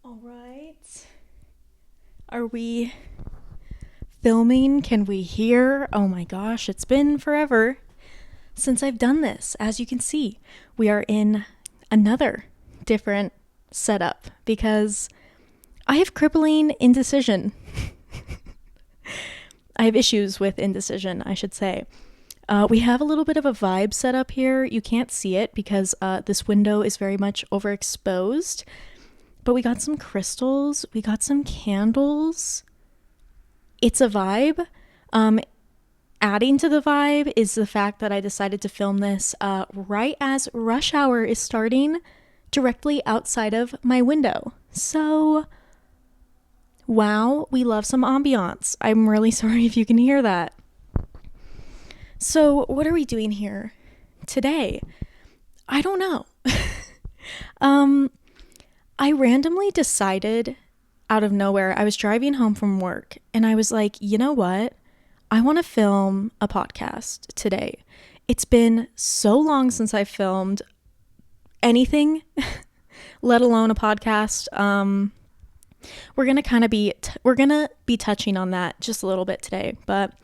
All right. Are we filming? Can we hear? Oh my gosh, it's been forever since I've done this. As you can see, we are in another different setup because I have crippling indecision. I have issues with indecision, I should say. We have a little bit of a vibe set up here. You can't see it because this window is very much overexposed. But we got some crystals, we got some candles. It's a vibe. Adding to the vibe is the fact that I decided to film this right as rush hour is starting directly outside of my window. So, wow, we love some ambiance. I'm really sorry if you can hear that. So, what are we doing here today? I don't know. I randomly decided out of nowhere, I was driving home from work and I was like, you know what? I want to film a podcast today. It's been so long since I filmed anything, let alone a podcast. We're going to be touching on that just a little bit today, but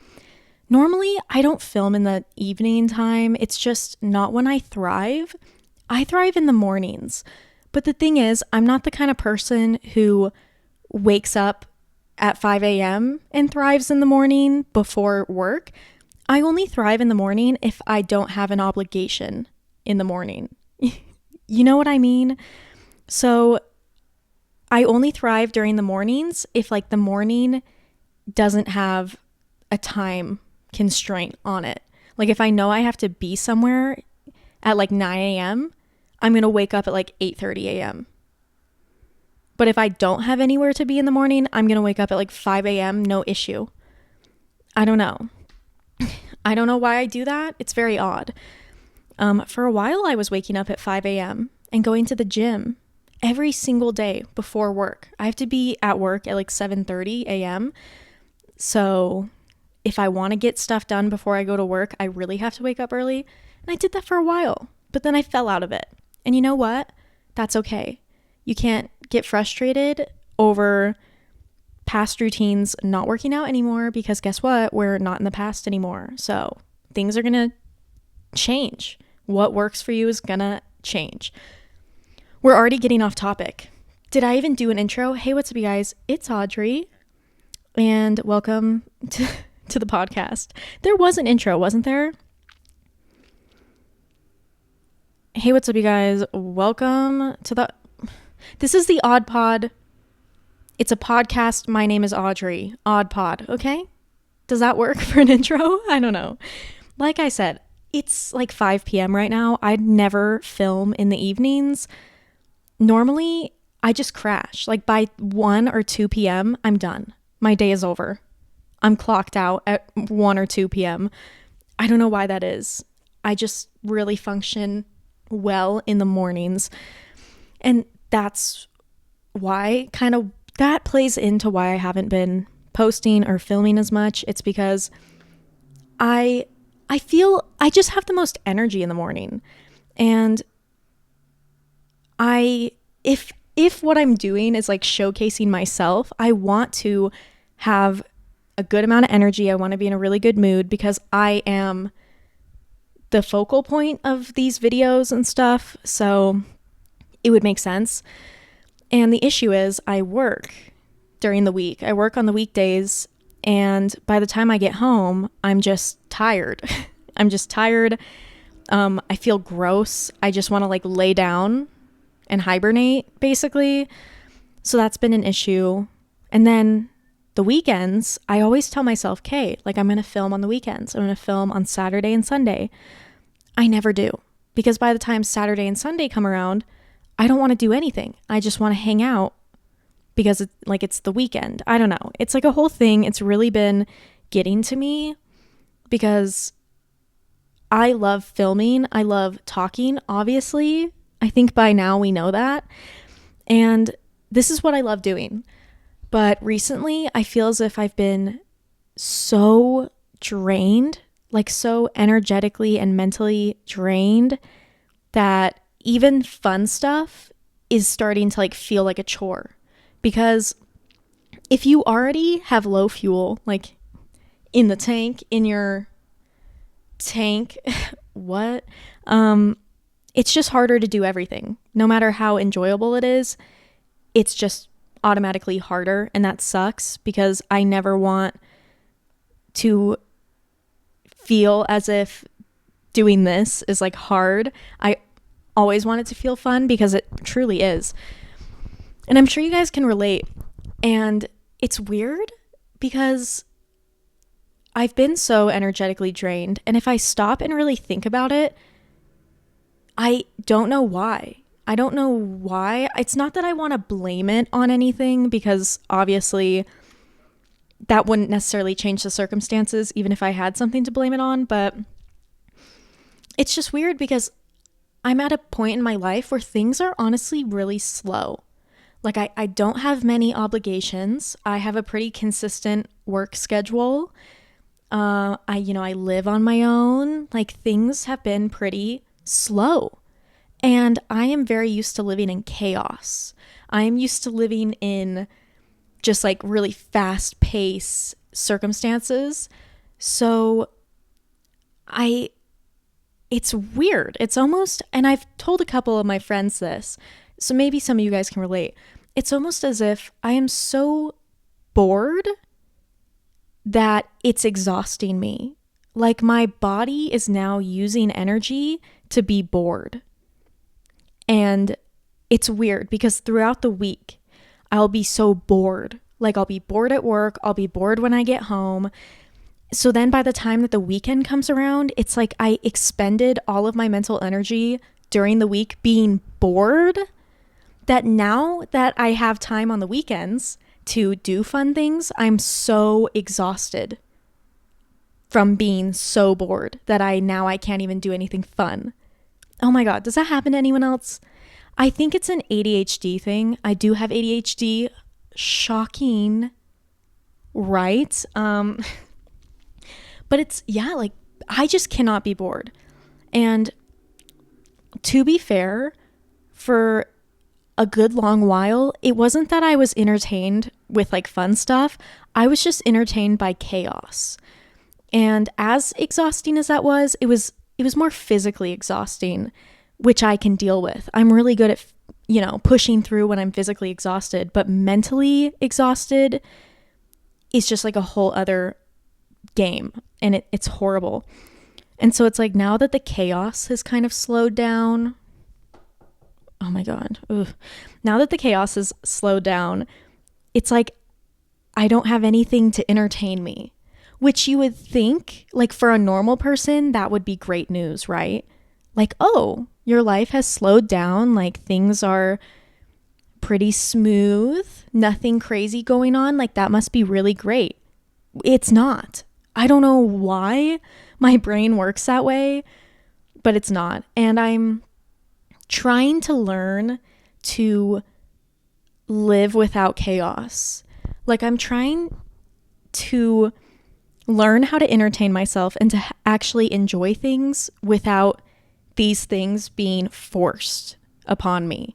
normally I don't film in the evening time. It's just not when I thrive. I thrive in the mornings. But the thing is, I'm not the kind of person who wakes up at 5 a.m. and thrives in the morning before work. I only thrive in the morning if I don't have an obligation in the morning. You know what I mean? So I only thrive during the mornings if like the morning doesn't have a time constraint on it. Like if I know I have to be somewhere at like 9 a.m., I'm going to wake up at like 8:30 a.m. But if I don't have anywhere to be in the morning, I'm going to wake up at like 5 a.m. No issue. I don't know. I don't know why I do that. It's very odd. For a while, I was waking up at 5 a.m. and going to the gym every single day before work. I have to be at work at like 7:30 a.m. So if I want to get stuff done before I go to work, I really have to wake up early. And I did that for a while, but then I fell out of it. And you know what? That's okay. You can't get frustrated over past routines not working out anymore because guess what? We're not in the past anymore. So things are going to change. What works for you is going to change. We're already getting off topic. Did I even do an intro? Hey, what's up, you guys? It's Audrey. And welcome to the podcast. There was an intro, wasn't there? Hey, what's up, you guys? Welcome to this is the AudPod. It's a podcast. My name is Audrey. AudPod, okay? Does that work for an intro? I don't know. Like I said, it's like 5 p.m. right now. I'd never film in the evenings. Normally, I just crash. Like by 1 or 2 p.m., I'm done. My day is over. I'm clocked out at 1 or 2 p.m. I don't know why that is. I just really function well in the mornings, and that's why that plays into why I haven't been posting or filming as much. It's because I feel I just have the most energy in the morning, and if what I'm doing is like showcasing myself, I want to have a good amount of energy. I want to be in a really good mood because I am the focal point of these videos and stuff, so it would make sense. And the issue is I work during the week. I work on the weekdays, and by the time I get home, I'm just tired. I'm just tired. I feel gross. I just want to like lay down and hibernate, basically. So that's been an issue. And then the weekends, I always tell myself, okay, like I'm going to film on the weekends. I'm going to film on Saturday and Sunday. I never do, because by the time Saturday and Sunday come around, I don't want to do anything. I just want to hang out because it's the weekend. I don't know. It's like a whole thing. It's really been getting to me because I love filming. I love talking, obviously. I think by now we know that. And this is what I love doing. But recently, I feel as if I've been so drained, like so energetically and mentally drained, that even fun stuff is starting to like feel like a chore. Because if you already have low fuel, like in the tank, in your tank, what? It's just harder to do everything. No matter how enjoyable it is, it's just automatically harder. And that sucks because I never want to feel as if doing this is like hard. I always want it to feel fun because it truly is. And I'm sure you guys can relate. And it's weird because I've been so energetically drained. And if I stop and really think about it, I don't know why. I don't know why. It's not that I want to blame it on anything, because obviously that wouldn't necessarily change the circumstances even if I had something to blame it on. But it's just weird because I'm at a point in my life where things are honestly really slow. Like I don't have many obligations. I have a pretty consistent work schedule. I live on my own. Like things have been pretty slow. And I am very used to living in chaos. I am used to living in just like really fast paced circumstances. So it's weird. It's almost, and I've told a couple of my friends this, so maybe some of you guys can relate. It's almost as if I am so bored that it's exhausting me. Like my body is now using energy to be bored. And it's weird because throughout the week, I'll be so bored. Like I'll be bored at work. I'll be bored when I get home. So then by the time that the weekend comes around, it's like I expended all of my mental energy during the week being bored, that now that I have time on the weekends to do fun things, I'm so exhausted from being so bored that I can't even do anything fun. Oh my God, does that happen to anyone else? I think it's an ADHD thing. I do have ADHD. Shocking, right? But it's, yeah, like I just cannot be bored. And to be fair, for a good long while, it wasn't that I was entertained with like fun stuff. I was just entertained by chaos. And as exhausting as that was, it was more physically exhausting, which I can deal with. I'm really good at, pushing through when I'm physically exhausted, but mentally exhausted is just like a whole other game, and it's horrible. And so it's like now that the chaos has kind of slowed down, oh my God, now that the chaos has slowed down, it's like I don't have anything to entertain me, which you would think, like for a normal person, that would be great news, right? Like, oh, your life has slowed down, like things are pretty smooth, nothing crazy going on, like that must be really great. It's not. I don't know why my brain works that way, but it's not. And I'm trying to learn to live without chaos. Like I'm trying to learn how to entertain myself and to actually enjoy things without these things being forced upon me.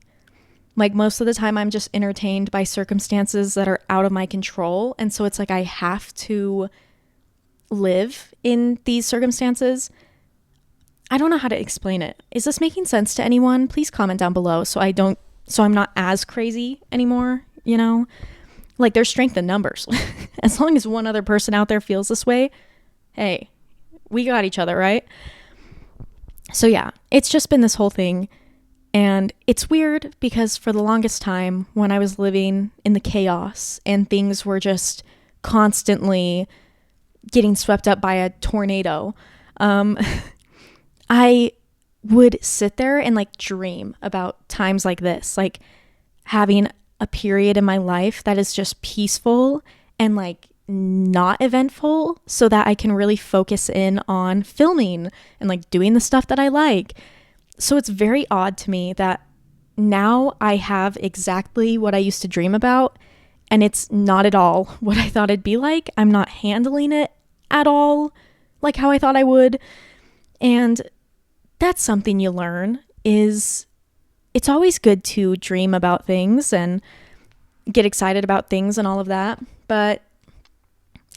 Like most of the time I'm just entertained by circumstances that are out of my control. And so it's like I have to live in these circumstances. I don't know how to explain it. Is this making sense to anyone? Please comment down below so I'm not as crazy anymore, Like there's strength in numbers. As long as one other person out there feels this way, hey, we got each other, right? So yeah, it's just been this whole thing. And it's weird because for the longest time when I was living in the chaos and things were just constantly getting swept up by a tornado, I would sit there and like dream about times like this, like having a period in my life that is just peaceful and like not eventful so that I can really focus in on filming and like doing the stuff that I like. So it's very odd to me that now I have exactly what I used to dream about, and it's not at all what I thought it'd be like. I'm not handling it at all like how I thought I would. And that's something you learn, is it's always good to dream about things and get excited about things and all of that. But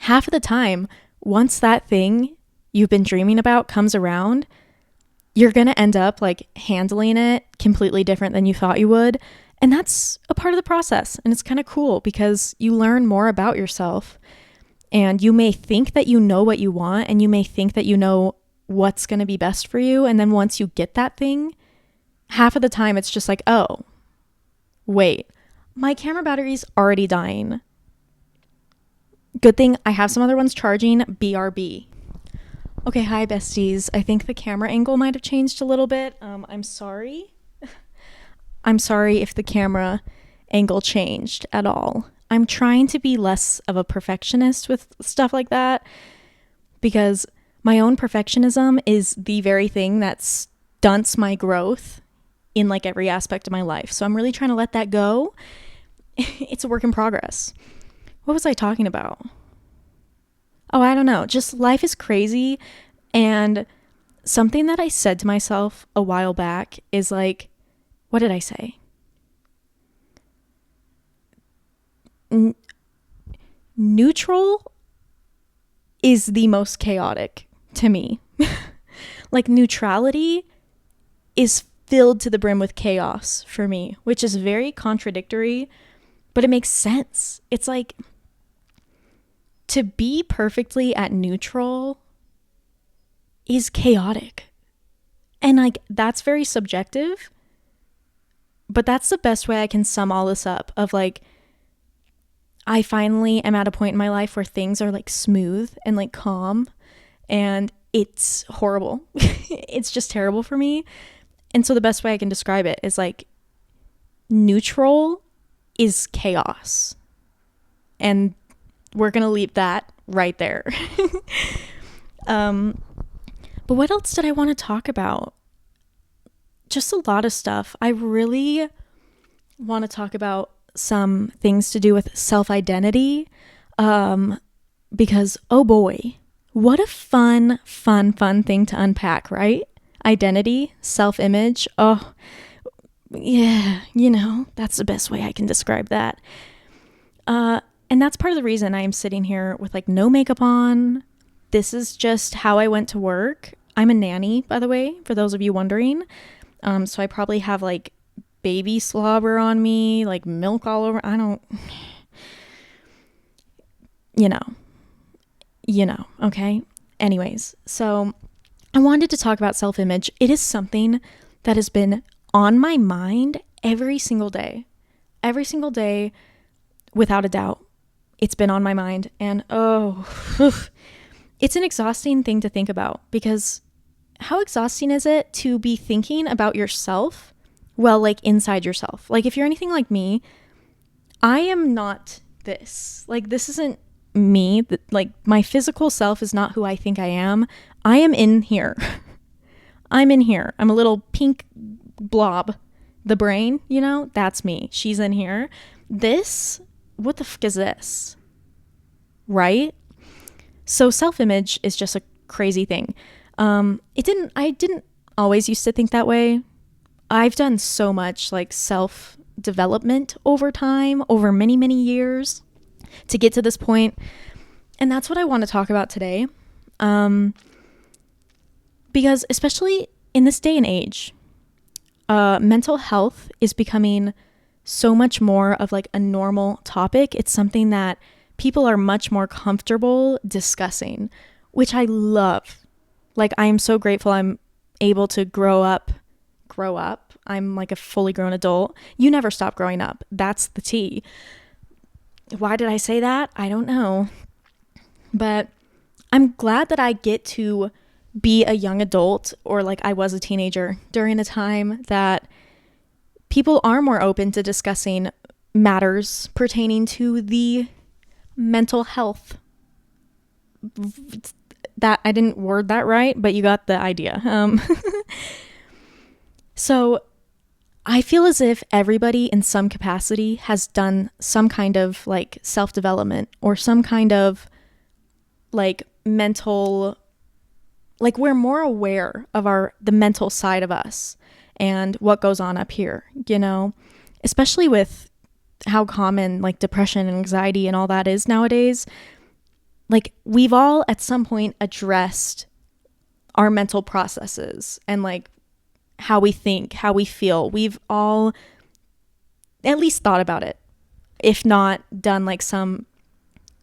half of the time, once that thing you've been dreaming about comes around, you're going to end up like handling it completely different than you thought you would. And that's a part of the process. And it's kind of cool because you learn more about yourself. And you may think that you know what you want, and you may think that you know what's going to be best for you. And then once you get that thing, half of the time it's just like, oh, wait, my camera battery's already dying. Good thing I have some other ones charging. BRB. Okay, hi besties. I think the camera angle might have changed a little bit. I'm sorry. I'm sorry if the camera angle changed at all. I'm trying to be less of a perfectionist with stuff like that because my own perfectionism is the very thing that stunts my growth in like every aspect of my life. So I'm really trying to let that go. It's a work in progress. What was I talking about? Oh, I don't know. Just life is crazy. And something that I said to myself a while back is like, what did I say? Neutral is the most chaotic to me. Like neutrality is filled to the brim with chaos for me, which is very contradictory, but it makes sense. It's like to be perfectly at neutral is chaotic. And like that's very subjective, but that's the best way I can sum all this up of like I finally am at a point in my life where things are like smooth and like calm, and it's horrible. It's just terrible for me. And so the best way I can describe it is like neutral is chaos. And we're going to leave that right there. But what else did I want to talk about? Just a lot of stuff. I really want to talk about some things to do with self-identity, because oh boy, what a fun thing to unpack, right? Identity, self-image. Oh yeah, that's the best way I can describe that. And that's part of the reason I am sitting here with like no makeup on. This is just how I went to work. I'm a nanny, by the way, for those of you wondering. So I probably have like baby slobber on me, like milk all over. I don't, okay? Anyways, so I wanted to talk about self-image. It is something that has been on my mind every single day, without a doubt. It's been on my mind, and it's an exhausting thing to think about, because how exhausting is it to be thinking about yourself? Well, like inside yourself. Like if you're anything like me, I am not this. Like this isn't me. Like my physical self is not who I think I am. I am in here. I'm in here. I'm a little pink blob. The brain, that's me. She's in here. This, what the fuck is this? Right? So self-image is just a crazy thing. I didn't always used to think that way. I've done so much like self-development over time, over many, many years to get to this point. And that's what I want to talk about today. Because especially in this day and age, mental health is becoming so much more of like a normal topic. It's something that people are much more comfortable discussing, which I love. Like I am so grateful I'm able to grow up. I'm like a fully grown adult. You never stop growing up. That's the tea. Why did I say that? I don't know. But I'm glad that I get to be a young adult, or like I was a teenager, during a time that people are more open to discussing matters pertaining to the mental health. That I didn't word that right, but you got the idea. So I feel as if everybody in some capacity has done some kind of like self-development or some kind of like mental, like we're more aware of the mental side of us and what goes on up here, especially with how common like depression and anxiety and all that is nowadays. Like we've all at some point addressed our mental processes and like how we think, how we feel. We've all at least thought about it, if not done like some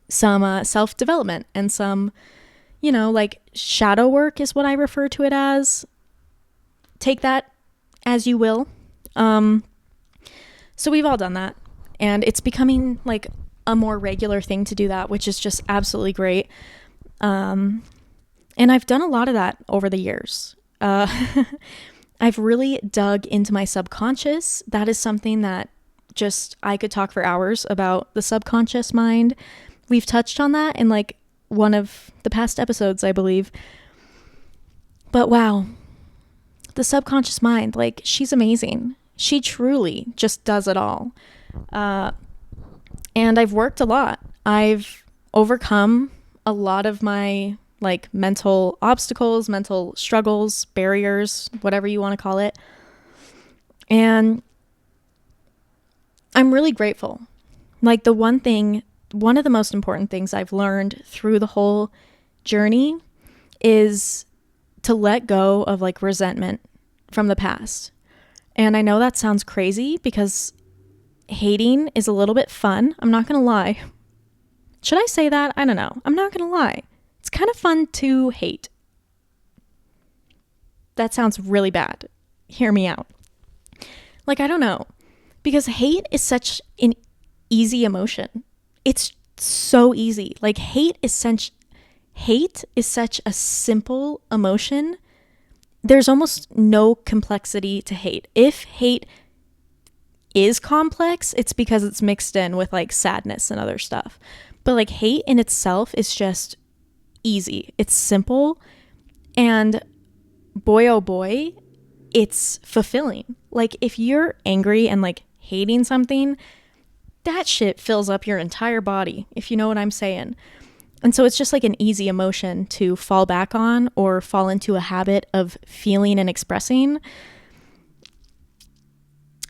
self-development and some, like shadow work is what I refer to it as. Take that as you will. So we've all done that, and it's becoming like a more regular thing to do that, which is just absolutely great. And I've done a lot of that over the years. I've really dug into my subconscious. That is something that I could talk for hours about the subconscious mind. We've touched on that in like one of the past episodes, I believe. But wow, the subconscious mind, like she's amazing. She truly just does it all. And I've worked a lot. I've overcome a lot of my like mental obstacles, mental struggles, barriers, whatever you want to call it. And I'm really grateful. Like one of the most important things I've learned through the whole journey is to let go of like resentment from the past. And I know that sounds crazy because hating is a little bit fun. I'm not going to lie. Should I say that? I don't know. I'm not going to lie. It's kind of fun to hate. That sounds really bad. Hear me out. Like, I don't know. Because hate is such an easy emotion. It's so easy. Like hate is such a simple emotion. There's almost no complexity to hate. If hate is complex, it's because it's mixed in with like sadness and other stuff. But like hate in itself is just easy. It's simple. And boy, oh boy, it's fulfilling. Like if you're angry and like hating something, that shit fills up your entire body, if you know what I'm saying. And so it's just like an easy emotion to fall back on or fall into a habit of feeling and expressing.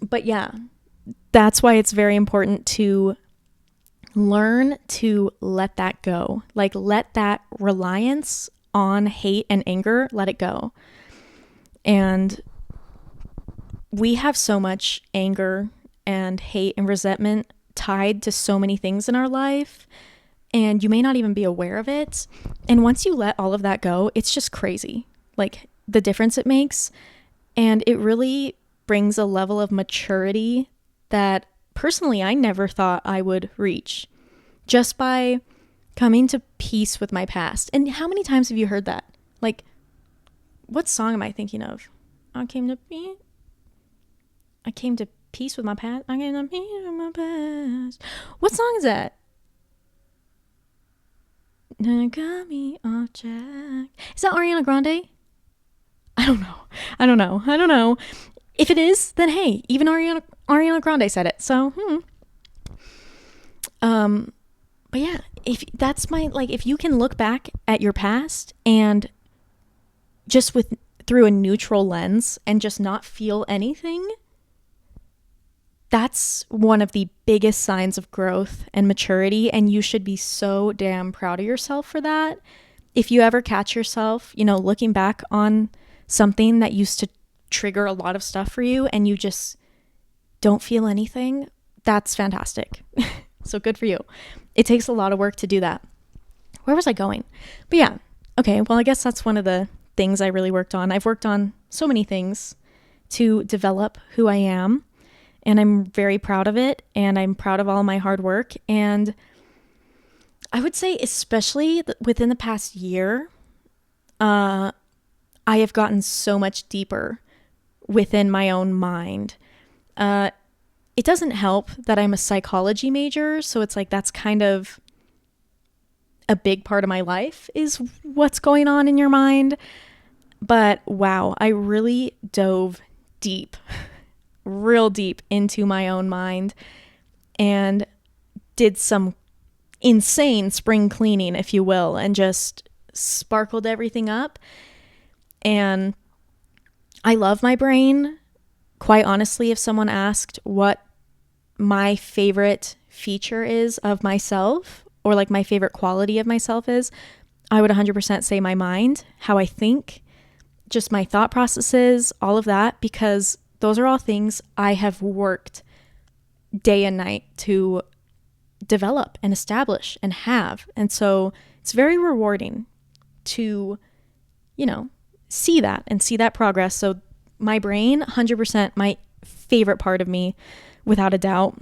But yeah, that's why it's very important to learn to let that go. Like let that reliance on hate and anger, let it go. And we have so much anger and hate and resentment tied to so many things in our life, and you may not even be aware of it. And once you let all of that go, it's just crazy, like the difference it makes. And it really brings a level of maturity that personally I never thought I would reach just by coming to peace with my past. And how many times have you heard that? Like, what song am I thinking of? I came to peace with my past. I came to peace with my past. What song is that? Got me off track. Is that Ariana Grande? I don't know. If it is, then hey, even Ariana Grande said it. So, but yeah, if you can look back at your past and just through a neutral lens and just not feel anything, that's one of the biggest signs of growth and maturity, and you should be so damn proud of yourself for that. If you ever catch yourself, looking back on something that used to trigger a lot of stuff for you and you just don't feel anything, that's fantastic. So good for you. It takes a lot of work to do that. Where was I going? But yeah, okay, well, I guess that's one of the things I really worked on. I've worked on so many things to develop who I am, and I'm very proud of it, and I'm proud of all my hard work. And I would say, especially within the past year, I have gotten so much deeper within my own mind. It doesn't help that I'm a psychology major, so it's like that's kind of a big part of my life is what's going on in your mind. But wow, I really dove real deep into my own mind and did some insane spring cleaning, if you will, and just sparkled everything up. And I love my brain. Quite honestly, if someone asked what my favorite feature is of myself, or like my favorite quality of myself is, I would 100% say my mind, how I think, just my thought processes, all of that, because those are all things I have worked day and night to develop and establish and have. And so it's very rewarding to, see that and see that progress. So my brain, 100% my favorite part of me, without a doubt.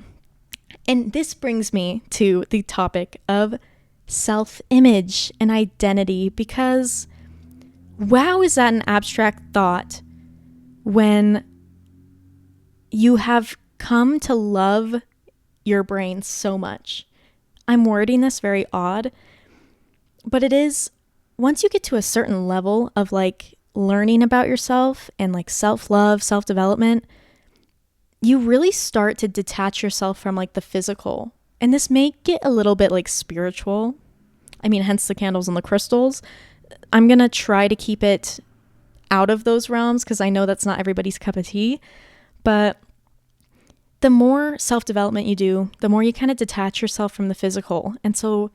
And this brings me to the topic of self-image and identity, because wow, is that an abstract thought when you have come to love your brain so much. I'm wording this very odd, but it is, once you get to a certain level of like learning about yourself and like self-love, self-development, you really start to detach yourself from like the physical. And this may get a little bit like spiritual. I mean, hence the candles and the crystals. I'm going to try to keep it out of those realms because I know that's not everybody's cup of tea. But the more self-development you do, the more you kind of detach yourself from the physical. And so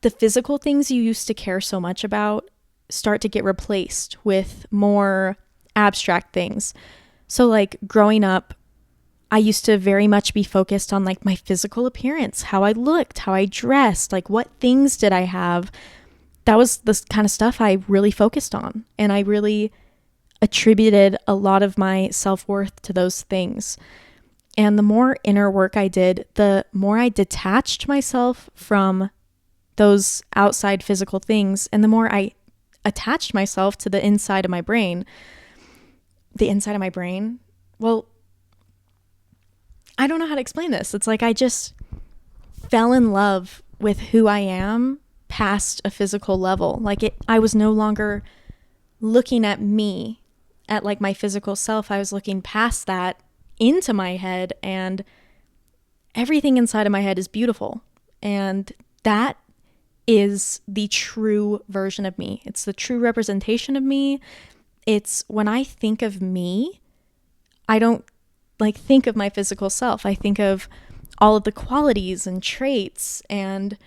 the physical things you used to care so much about start to get replaced with more abstract things. So like growing up, I used to very much be focused on like my physical appearance, how I looked, how I dressed, like what things did I have. That was the kind of stuff I really focused on. And I really attributed a lot of my self-worth to those things. And the more inner work I did, the more I detached myself from those outside physical things, and the more I attached myself to the inside of my brain. The inside of my brain? Well, I don't know how to explain this. It's like I just fell in love with who I am past a physical level. I was no longer looking at me, at like my physical self. I was looking past that into my head, and everything inside of my head is beautiful. And that is the true version of me. It's the true representation of me. It's when I think of me, I don't like think of my physical self. I think of all of the qualities and traits and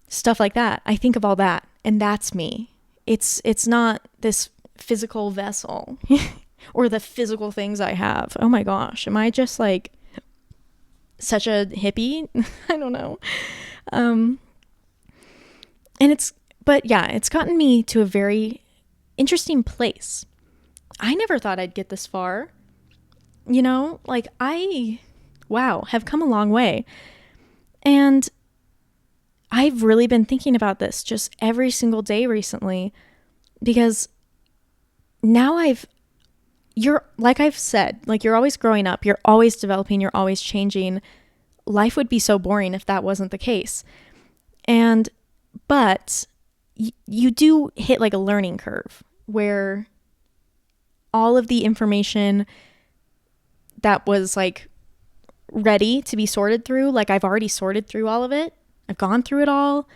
stuff like that. I think of all that, and that's me. It's not this physical vessel or the physical things I have. Oh my gosh, am I just like such a hippie? I don't know. But it's gotten me to a very interesting place. I never thought I'd get this far. Have come a long way. And I've really been thinking about this just every single day recently, because now like I've said, like you're always growing up, you're always developing, you're always changing. Life would be so boring if that wasn't the case. But you do hit like a learning curve where all of the information that was like ready to be sorted through, like I've already sorted through all of it. I've gone through it all.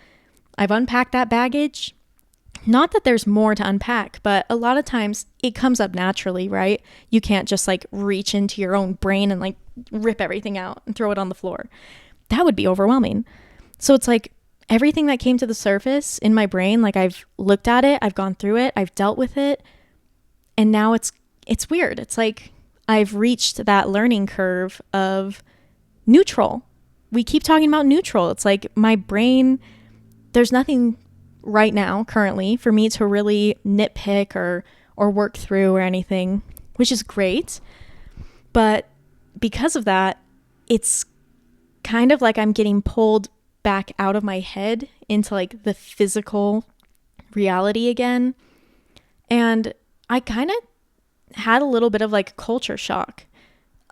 I've unpacked that baggage. Not that there's more to unpack, but a lot of times it comes up naturally, right? You can't just like reach into your own brain and like rip everything out and throw it on the floor. That would be overwhelming. So it's like everything that came to the surface in my brain, like I've looked at it, I've gone through it, I've dealt with it. And now it's weird. It's like I've reached that learning curve of neutral. We keep talking about neutral. It's like my brain, there's nothing right now currently for me to really nitpick or work through or anything, which is great. But because of that, it's kind of like I'm getting pulled back out of my head into like the physical reality again. And I kind of had a little bit of like culture shock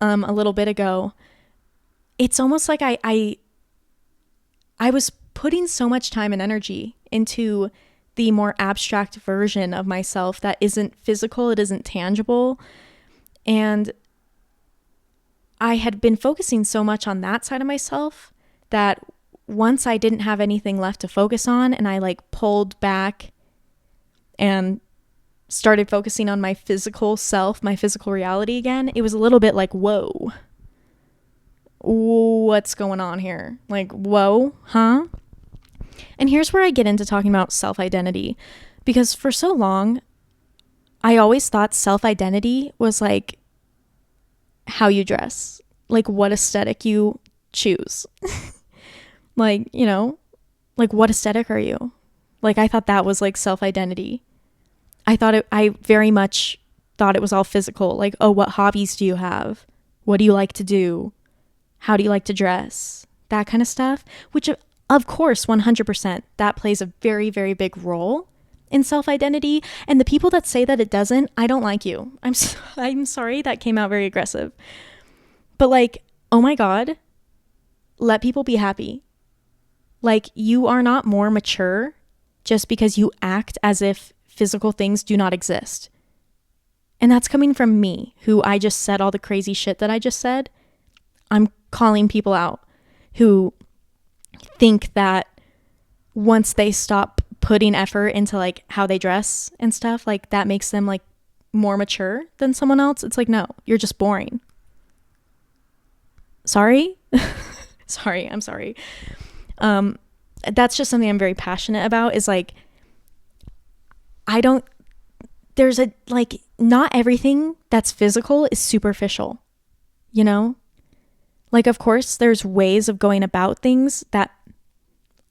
a little bit ago. It's almost like I was putting so much time and energy into the more abstract version of myself that isn't physical, it isn't tangible. And I had been focusing so much on that side of myself that once I didn't have anything left to focus on, and I like pulled back and started focusing on my physical self, my physical reality again, it was a little bit like, whoa, what's going on here? Like, whoa, huh? And here's where I get into talking about self-identity, because for so long, I always thought self-identity was like how you dress, like what aesthetic you choose. Like, you know, like what aesthetic are you? Like I thought that was like self-identity. I very much thought it was all physical. Like, oh, what hobbies do you have? What do you like to do? How do you like to dress? That kind of stuff, which of course, 100%, that plays a very, very big role in self-identity. And the people that say that it doesn't, I don't like you. I'm sorry, that came out very aggressive. But like, oh my God, let people be happy. Like, you are not more mature just because you act as if physical things do not exist. And that's coming from me, who I just said all the crazy shit that I just said. I'm calling people out who think that once they stop putting effort into like how they dress and stuff, like that makes them like more mature than someone else. It's like, no, you're just boring. Sorry. I'm sorry. That's just something I'm very passionate about, is like, there's a, like, not everything that's physical is superficial, you know? Like, of course, there's ways of going about things that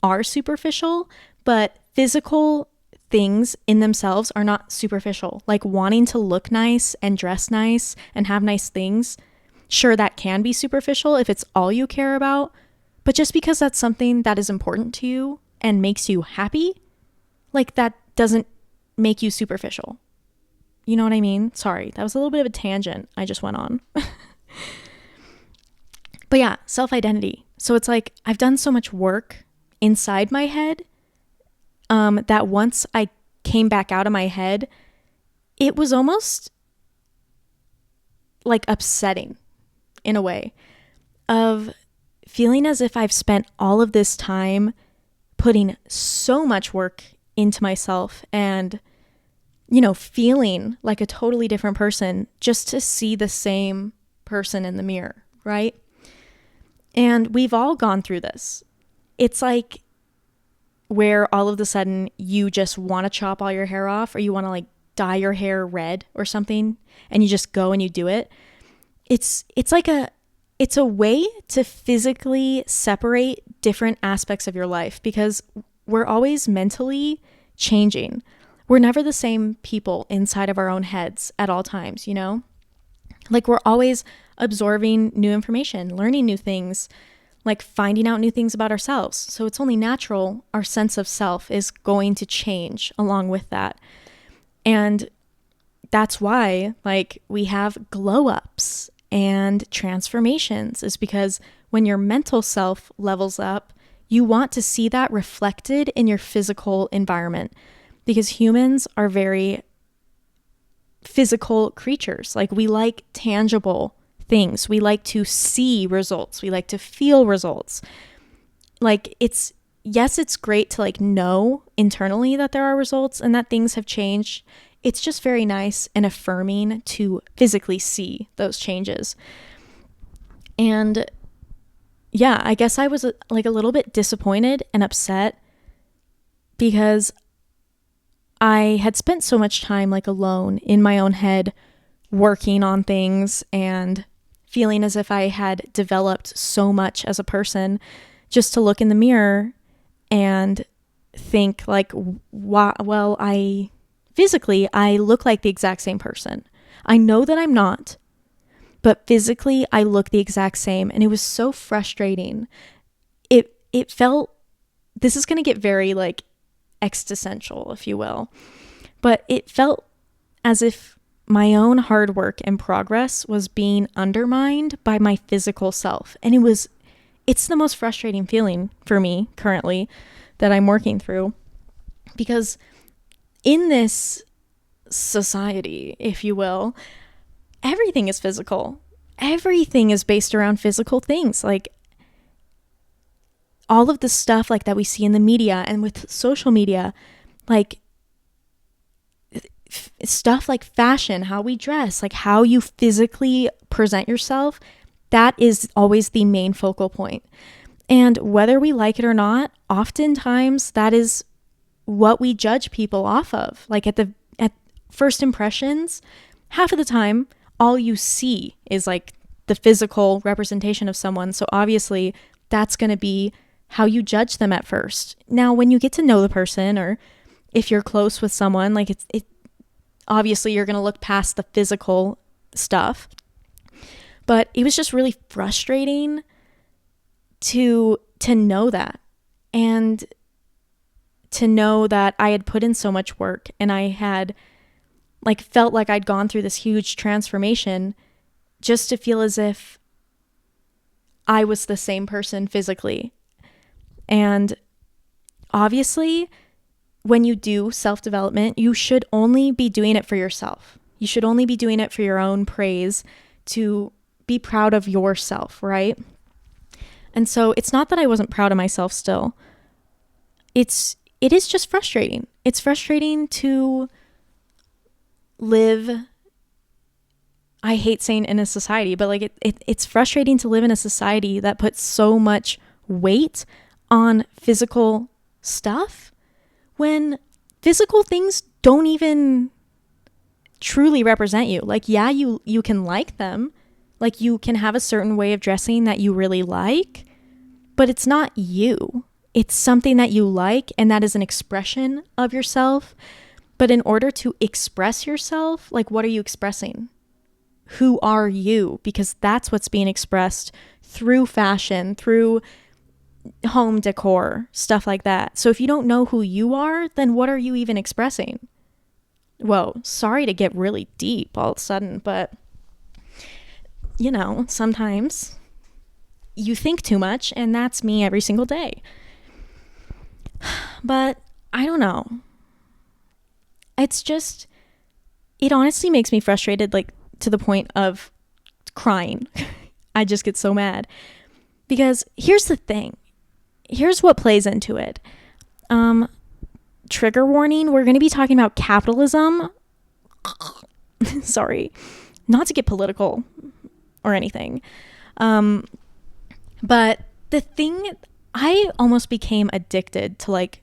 are superficial, but physical things in themselves are not superficial. Like wanting to look nice and dress nice and have nice things, sure, that can be superficial if it's all you care about, but just because that's something that is important to you and makes you happy, like that doesn't make you superficial. You know what I mean? Sorry, that was a little bit of a tangent I just went on. But yeah, self-identity. So it's like I've done so much work inside my head that once I came back out of my head, it was almost like upsetting in a way, of feeling as if I've spent all of this time putting so much work into myself and, you know, feeling like a totally different person just to see the same person in the mirror, right? And we've all gone through this. It's like where all of a sudden you just want to chop all your hair off, or you want to like dye your hair red or something, and you just go and you do it. It's a way to physically separate different aspects of your life, because we're always mentally changing. We're never the same people inside of our own heads at all times, you know? Like we're always absorbing new information, learning new things, like finding out new things about ourselves. So it's only natural our sense of self is going to change along with that. And that's why like we have glow ups and transformations, is because when your mental self levels up, you want to see that reflected in your physical environment, because humans are very physical creatures. Like we like tangible things. We like to see results. We like to feel results. Like it's great to like know internally that there are results and that things have changed. It's just very nice and affirming to physically see those changes. And yeah, I guess I was like a little bit disappointed and upset because I had spent so much time like alone in my own head working on things and feeling as if I had developed so much as a person, just to look in the mirror and think like, well, I look like the exact same person. I know that I'm not, but physically I look the exact same. And it was so frustrating. It felt, this is going to get very like existential, if you will, but it felt as if my own hard work and progress was being undermined by my physical self. And it's the most frustrating feeling for me currently that I'm working through, because in this society, if you will, everything is physical. Everything is based around physical things. Like all of the stuff like that we see in the media and with social media, like stuff like fashion, how we dress, like how you physically present yourself, That is always the main focal point. And whether we like it or not, oftentimes that is what we judge people off of. Like at first impressions, half of the time, all you see is like the physical representation of someone. So obviously, that's going to be how you judge them at first. Now, when you get to know the person, or if you're close with someone, like it obviously you're going to look past the physical stuff. But it was just really frustrating to know that, and to know that I had put in so much work, and I had like felt like I'd gone through this huge transformation, just to feel as if I was the same person physically. And obviously, when you do self-development, you should only be doing it for yourself. You should only be doing it for your own praise, to be proud of yourself, right? And so it's not that I wasn't proud of myself still. It is just frustrating. It's frustrating to live, I hate saying in a society, but like it's frustrating to live in a society that puts so much weight on physical stuff, when physical things don't even truly represent you. Like, yeah, you can like them. Like, you can have a certain way of dressing that you really like, but it's not you. It's something that you like, and that is an expression of yourself. But in order to express yourself, like, what are you expressing? Who are you? Because that's what's being expressed through fashion, through home decor, stuff like that. So if you don't know who you are, then what are you even expressing? Whoa, sorry to get really deep all of a sudden, but you know, sometimes you think too much, and that's me every single day. But I don't know. It's just, it honestly makes me frustrated, like to the point of crying. I just get so mad. Because here's the thing. Here's what plays into it. Trigger warning, we're going to be talking about capitalism. Sorry, not to get political or anything. But the thing, I almost became addicted to like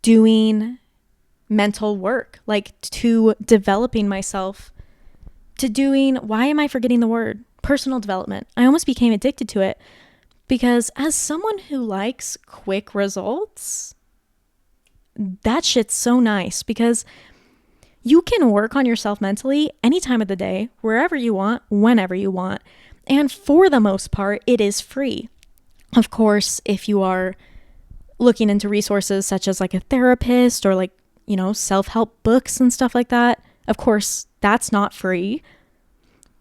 doing mental work, like to developing myself, to doing, why am I forgetting the word? Personal development. I almost became addicted to it, because as someone who likes quick results, that shit's so nice, because you can work on yourself mentally any time of the day, wherever you want, whenever you want. And for the most part, it is free. Of course, if you are looking into resources such as like a therapist, or like, you know, self-help books and stuff like that, of course, that's not free.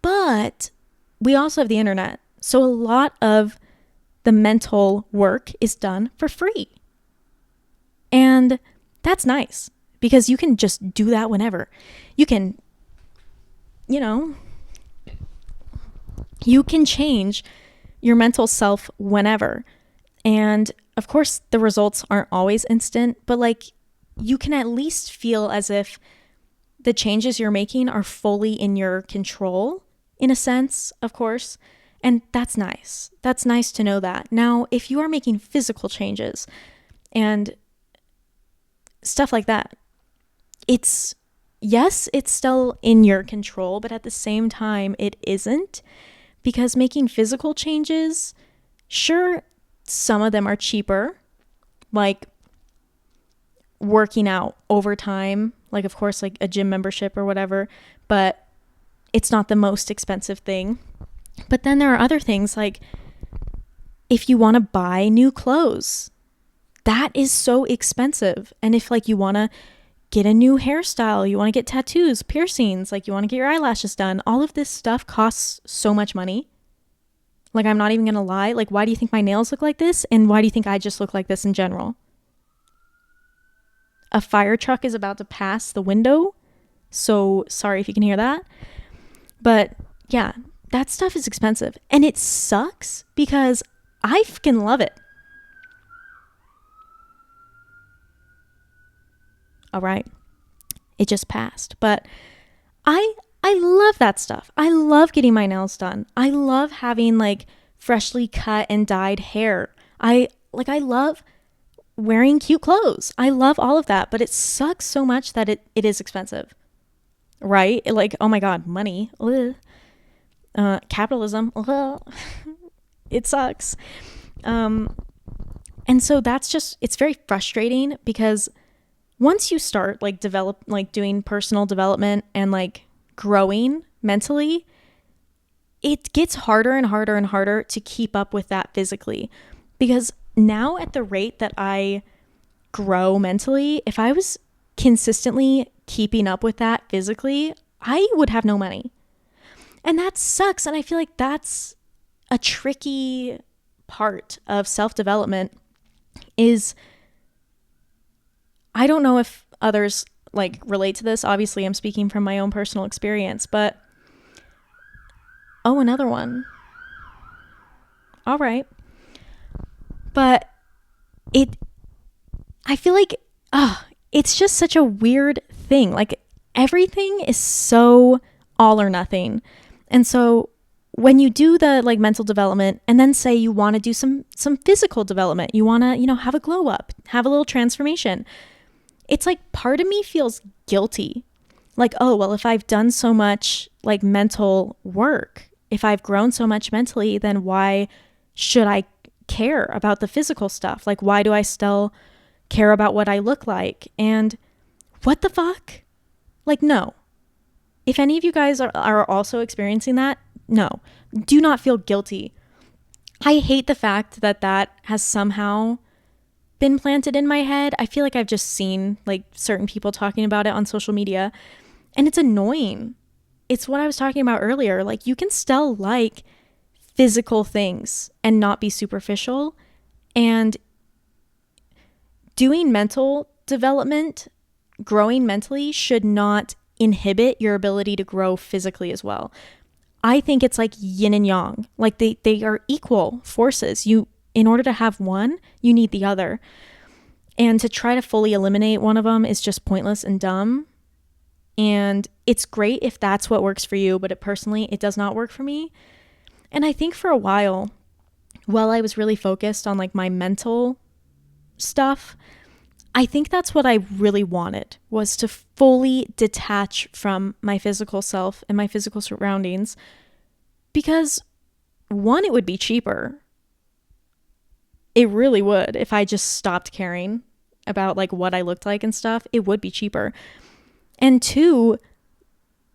But we also have the internet. So a lot of the mental work is done for free. And that's nice, because you can just do that whenever. You can, you know, you can change your mental self whenever. And of course, the results aren't always instant, but like, you can at least feel as if the changes you're making are fully in your control, in a sense, of course. And that's nice. That's nice to know that. Now, if you are making physical changes and stuff like that, it's still in your control, but at the same time, it isn't, because making physical changes, sure, some of them are cheaper, like working out over time, like of course, like a gym membership or whatever, but it's not the most expensive thing. But then there are other things, like if you want to buy new clothes, that is so expensive. And if like you want to get a new hairstyle, you want to get tattoos, piercings, like you want to get your eyelashes done, all of this stuff costs so much money. Like, I'm not even going to lie. Like, why do you think my nails look like this? And why do you think I just look like this in general? A fire truck is about to pass the window. So sorry if you can hear that. But yeah, that stuff is expensive. And it sucks because I fucking love it. All right. It just passed. But I I love that stuff. I love getting my nails done. I love having like freshly cut and dyed hair. I love wearing cute clothes. I love all of that, but it sucks so much that it is expensive. Right? Like, oh my God, money. Ugh. Capitalism. Ugh. It sucks. And so it's very frustrating because once you start like doing personal development and like growing mentally, it gets harder and harder and harder to keep up with that physically. Because now at the rate that I grow mentally, if I was consistently keeping up with that physically, I would have no money. And that sucks. And I feel like that's a tricky part of self-development is, I don't know if others like relate to this. Obviously, I'm speaking from my own personal experience, but another one. All right. But I feel like, it's just such a weird thing. Like everything is so all or nothing. And so when you do the like mental development and then say you want to do some physical development, you want to, have a glow up, have a little transformation. It's like part of me feels guilty. Like, oh, well, if I've done so much like mental work, if I've grown so much mentally, then why should I care about the physical stuff? Like, why do I still care about what I look like? And what the fuck? Like, no. If any of you guys are also experiencing that, no, do not feel guilty. I hate the fact that has somehow been planted in my head. I feel like I've just seen like certain people talking about it on social media, and it's annoying. It's what I was talking about earlier. Like, you can still like physical things and not be superficial, and doing mental development, growing mentally should not inhibit your ability to grow physically as well. I think it's like yin and yang. Like they are equal forces. In order to have one, you need the other. And to try to fully eliminate one of them is just pointless and dumb. And it's great if that's what works for you, but personally, it does not work for me. And I think for a while I was really focused on like my mental stuff, I think that's what I really wanted, was to fully detach from my physical self and my physical surroundings, because one, it would be cheaper. It really would. If I just stopped caring about like what I looked like and stuff, it would be cheaper. And two,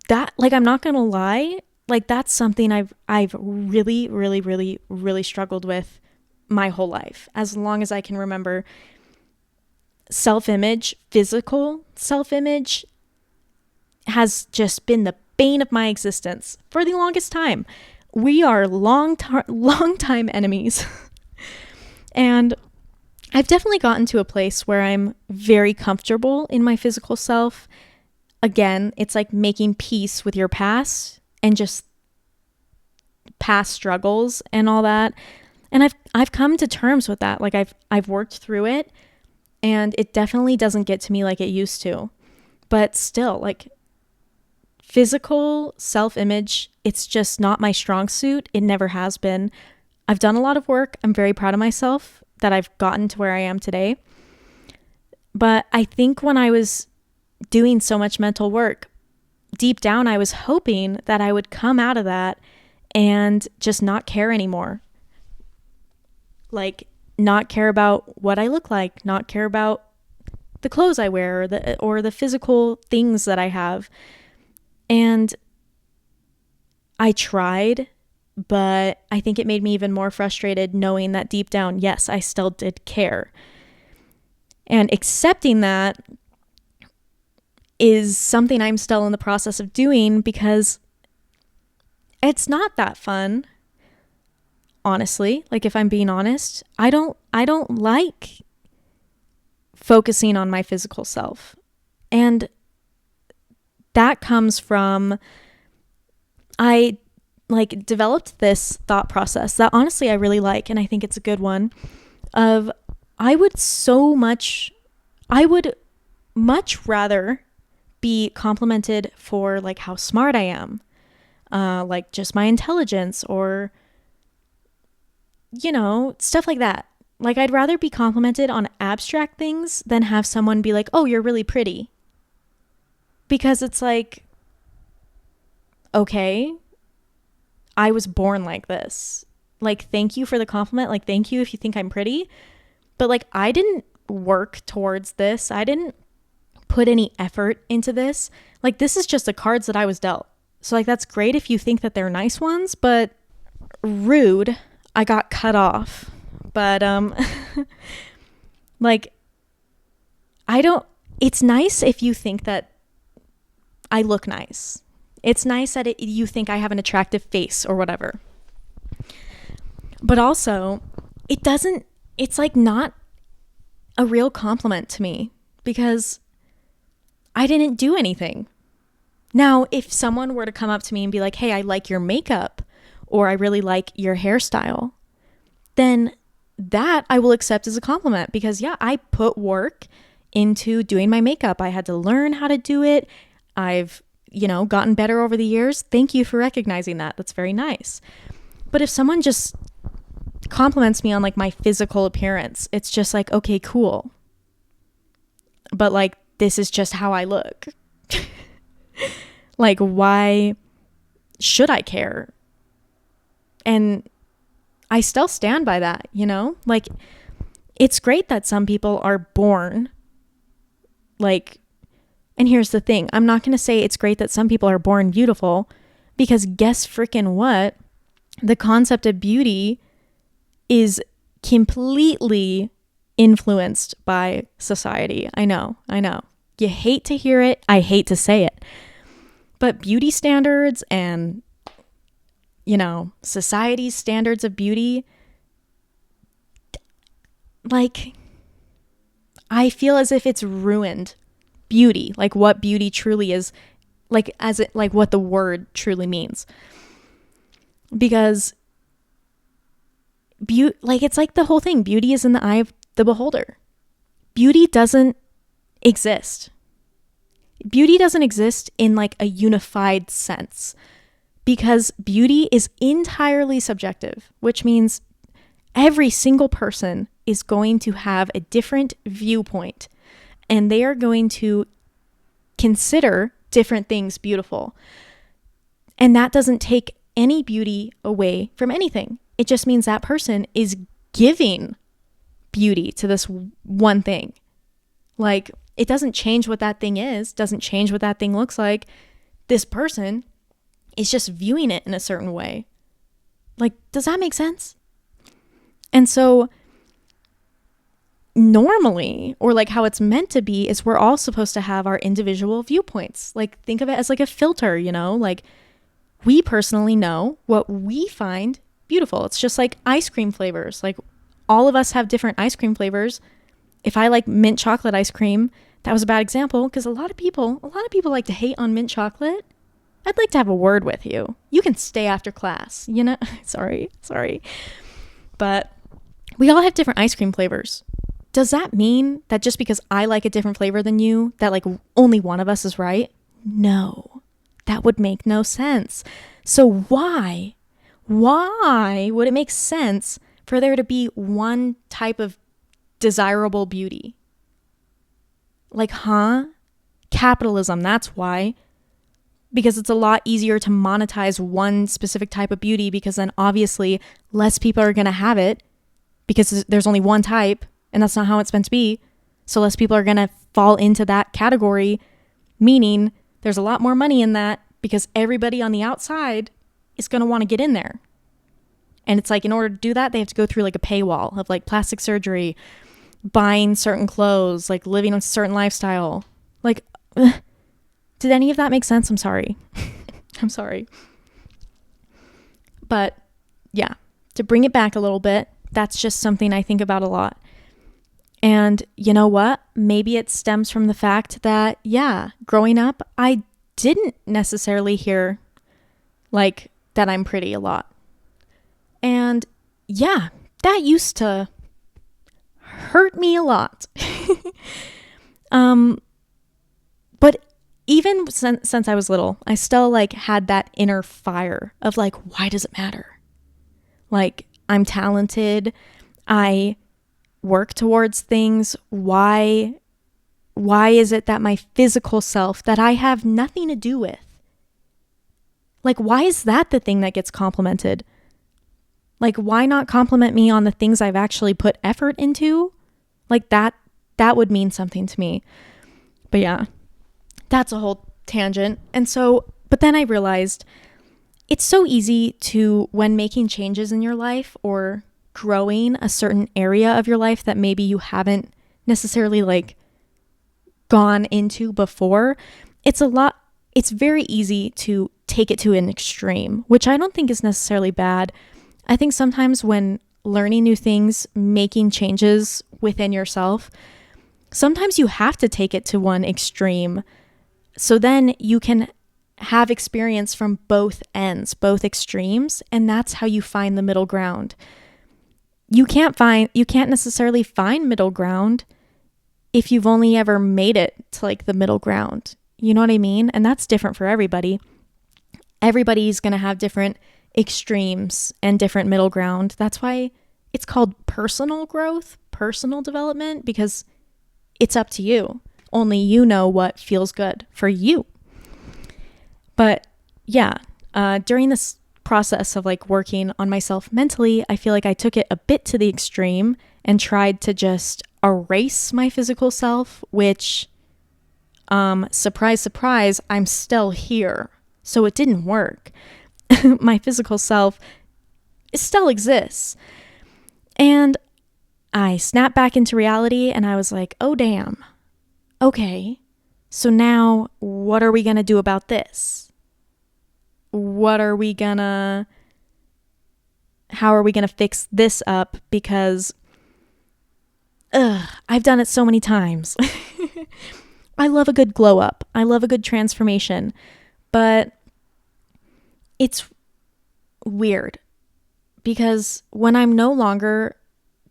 that, like, I'm not going to lie, like that's something I've really, really, really, really struggled with my whole life. As long as I can remember, self-image, physical self-image has just been the bane of my existence for the longest time. We are long time enemies. And I've definitely gotten to a place where I'm very comfortable in my physical self. Again, it's like making peace with your past and just past struggles and all that. And I've come to terms with that. Like I've worked through it, and it definitely doesn't get to me like it used to. But still, like, physical self-image, it's just not my strong suit. It never has been. I've done a lot of work. I'm very proud of myself that I've gotten to where I am today. But I think when I was doing so much mental work, deep down, I was hoping that I would come out of that and just not care anymore. Like, not care about what I look like, not care about the clothes I wear or the physical things that I have. And I tried, but I think it made me even more frustrated knowing that deep down, yes, I still did care. And accepting that is something I'm still in the process of doing, because it's not that fun. Honestly, like, if I'm being honest, I don't like focusing on my physical self. And that comes from, I like developed this thought process that honestly I really like, and I think it's a good one, of I would much rather be complimented for like how smart I am, like just my intelligence, or, you know, stuff like that. Like, I'd rather be complimented on abstract things than have someone be like, oh, you're really pretty. Because it's like, okay, I was born like this. Like, thank you for the compliment. Like, thank you if you think I'm pretty. But like, I didn't work towards this. I didn't put any effort into this. Like, this is just the cards that I was dealt. So like, that's great if you think that they're nice ones, but rude, I got cut off. But like, it's nice if you think that I look nice. It's nice that you think I have an attractive face or whatever. But also, it's like not a real compliment to me because I didn't do anything. Now, if someone were to come up to me and be like, hey, I like your makeup, or I really like your hairstyle, then that I will accept as a compliment because, yeah, I put work into doing my makeup. I had to learn how to do it. I've, gotten better over the years. Thank you for recognizing that. That's very nice. But if someone just compliments me on like my physical appearance, it's just like, okay, cool. But like, this is just how I look. Like, why should I care? And I still stand by that, Like, it's great that some people are born, like, and here's the thing. I'm not going to say it's great that some people are born beautiful, because guess freaking what? The concept of beauty is completely influenced by society. I know. You hate to hear it. I hate to say it. But beauty standards and society's standards of beauty, like, I feel as if it's ruined beauty, like what beauty truly is, like what the word truly means. Because it's like the whole thing. Beauty is in the eye of the beholder. Beauty doesn't exist. Beauty doesn't exist in like a unified sense. Because beauty is entirely subjective, which means every single person is going to have a different viewpoint, and they are going to consider different things beautiful. And that doesn't take any beauty away from anything. It just means that person is giving beauty to this one thing. Like, it doesn't change what that thing is, doesn't change what that thing looks like. This person is just viewing it in a certain way. Like, does that make sense? And so normally, or like how it's meant to be, is we're all supposed to have our individual viewpoints. Like, think of it as like a filter, like we personally know what we find beautiful. It's just like ice cream flavors. Like, all of us have different ice cream flavors. If I like mint chocolate ice cream, that was a bad example because a lot of people like to hate on mint chocolate. I'd like to have a word with you. You can stay after class, Sorry. But we all have different ice cream flavors. Does that mean that just because I like a different flavor than you, that like only one of us is right? No, that would make no sense. So why would it make sense for there to be one type of desirable beauty? Like, Capitalism, that's why. Because it's a lot easier to monetize one specific type of beauty, because then obviously less people are going to have it because there's only one type, and that's not how it's meant to be. So less people are going to fall into that category, meaning there's a lot more money in that because everybody on the outside is going to want to get in there. And it's like, in order to do that, they have to go through like a paywall of like plastic surgery, buying certain clothes, like living a certain lifestyle. Like, did any of that make sense? I'm sorry. I'm sorry. But yeah, to bring it back a little bit, that's just something I think about a lot. And you know what? Maybe it stems from the fact that, yeah, growing up, I didn't necessarily hear like that I'm pretty a lot. And yeah, that used to hurt me a lot. But even since I was little, I still like had that inner fire of like, why does it matter? Like, I'm talented. I work towards things. Why is it that my physical self that I have nothing to do with? Like, why is that the thing that gets complimented? Like, why not compliment me on the things I've actually put effort into? Like that would mean something to me. But yeah, that's a whole tangent. And so, but then I realized it's so easy to, when making changes in your life or growing a certain area of your life that maybe you haven't necessarily like gone into before, it's very easy to take it to an extreme, which I don't think is necessarily bad. I think sometimes when learning new things, making changes within yourself, sometimes you have to take it to one extreme. So then you can have experience from both ends, both extremes, and that's how you find the middle ground. You can't necessarily find middle ground if you've only ever made it to like the middle ground. You know what I mean? And that's different for everybody. Everybody's going to have different extremes and different middle ground. That's why it's called personal growth, personal development, because it's up to you. Only you know what feels good for you. But yeah, during this process of like working on myself mentally, I feel like I took it a bit to the extreme and tried to just erase my physical self, which, surprise, surprise, I'm still here. So it didn't work. My physical self still exists. And I snapped back into reality and I was like, oh, damn. Okay. So now what are we going to do about this? How are we going to fix this up? Because I've done it so many times. I love a good glow up. I love a good transformation. But it's weird because when I'm no longer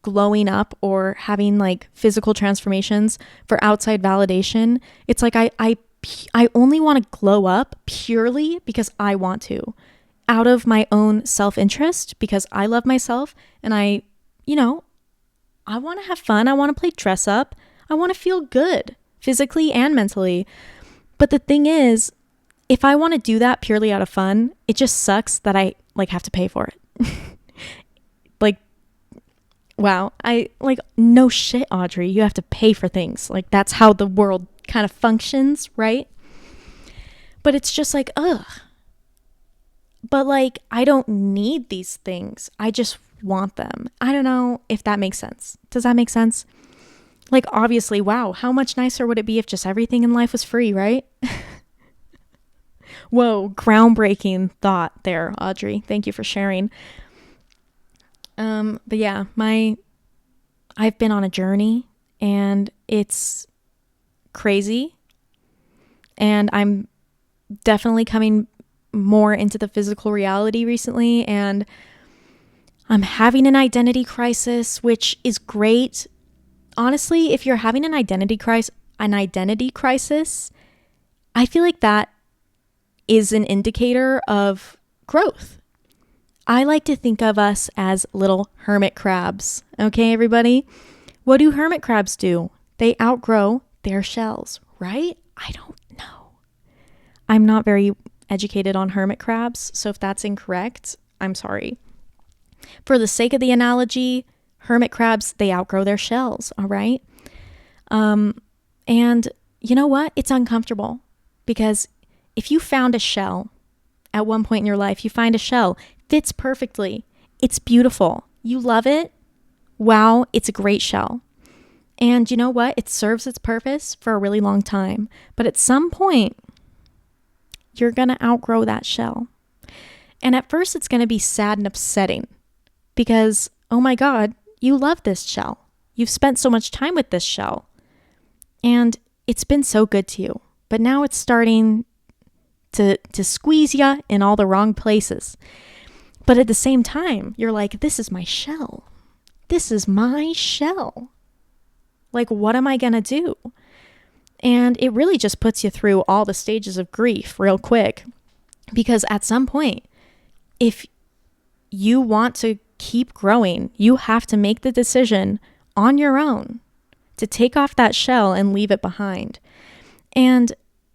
glowing up or having like physical transformations for outside validation, it's like I only want to glow up purely because I want to, out of my own self-interest, because I love myself and I want to have fun. I want to play dress up. I want to feel good physically and mentally. But the thing is, if I want to do that purely out of fun, it just sucks that I like have to pay for it. Like, wow, no shit, Audrey, you have to pay for things. Like, that's how the world kind of functions, right? But it's just like, ugh. But like, I don't need these things. I just want them. I don't know if that makes sense. Does that make sense? Like, obviously, wow, how much nicer would it be if just everything in life was free, right? Whoa, groundbreaking thought there, Audrey. Thank you for sharing. But yeah, I've been on a journey and it's crazy. And I'm definitely coming more into the physical reality recently. And I'm having an identity crisis, which is great. Honestly, if you're having an identity crisis, I feel like that is an indicator of growth. I like to think of us as little hermit crabs. Okay, everybody? What do hermit crabs do? They outgrow their shells, right? I don't know. I'm not very educated on hermit crabs, so if that's incorrect, I'm sorry. For the sake of the analogy, hermit crabs, they outgrow their shells, all right? And you know what? It's uncomfortable because if you found a shell at one point in your life, you find a shell, fits perfectly. It's beautiful. You love it. Wow, it's a great shell. And you know what? It serves its purpose for a really long time. But at some point, you're going to outgrow that shell. And at first, it's going to be sad and upsetting because, oh my God, you love this shell. You've spent so much time with this shell. And it's been so good to you. But now it's starting to squeeze you in all the wrong places. But at the same time, you're like, this is my shell. This is my shell. Like, what am I going to do? And it really just puts you through all the stages of grief real quick. Because at some point, if you want to keep growing, you have to make the decision on your own to take off that shell and leave it behind. And